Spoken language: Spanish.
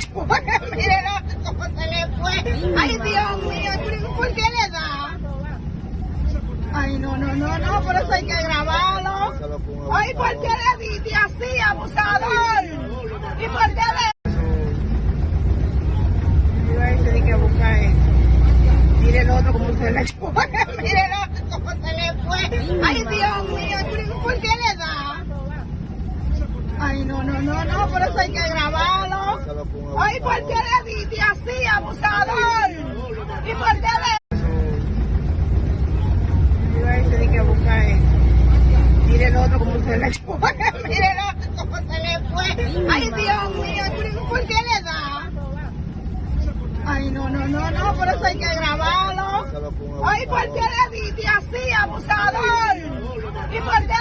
le fue. Mírenlo cómo se le fue. Ay, Dios mío, ¿por qué le da? Ay, no, por eso hay que grabarlo. Ay, ¿por qué le diste así, abusador? ¿Y por qué le...? Yo ahí se di que buscar eso. Mire el otro cómo se le fue. Mírenlo cómo se le fue. Ay, Dios mío, ¿por qué le da? Ay, no, por eso hay que grabarlo. Ay, ¿por qué le diste así, abusador? ¿Y por qué le...? Yo ahí se di que buscar eso. Mire el otro cómo se le fue. Mírenlo cómo se le fue. Ay, Dios mío, ¿por qué le da? Ay, no, por eso hay que grabarlo. Ay, ¿por qué le diste así, abusador? ¿Y por qué